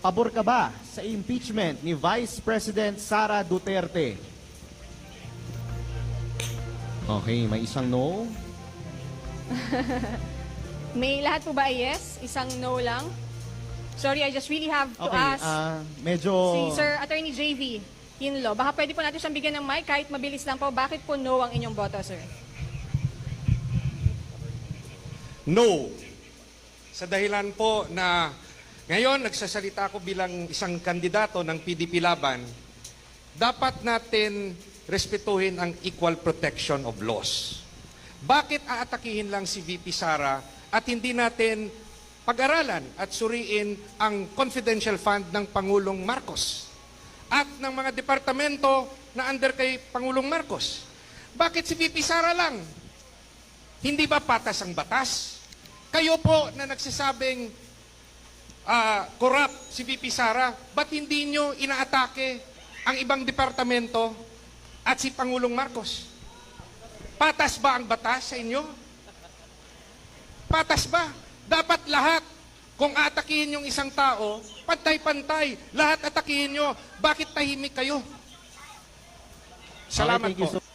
pabor ka ba sa impeachment ni Vice President Sara Duterte? Okay, may isang no. May lahat po ba ay yes? Isang no lang? Sorry, I just really have to Okay, ask medyo... si Sir Attorney JV Hinlo. Baka pwede po natin siyang bigyan ng mic kahit mabilis lang po. Bakit po no ang inyong boto, sir? No. Sa dahilan po na ngayon nagsasalita ako bilang isang kandidato ng PDP Laban, dapat natin respetuhin ang equal protection of laws. Bakit aatakihin lang si VP Sara at hindi natin pag-aralan at suriin ang confidential fund ng Pangulong Marcos at ng mga departamento na under kay Pangulong Marcos? Bakit si VP Sara lang? Hindi ba patas ang batas? Kayo po na nagsasabing corrupt si VP Sara, ba't hindi nyo inaatake ang ibang departamento at si Pangulong Marcos? Patas ba ang batas sa inyo? Patas ba? Dapat lahat. Kung atakihin yung isang tao, pantay-pantay. Lahat atakihin nyo. Bakit tahimik kayo? Salamat Okay, thank you po. so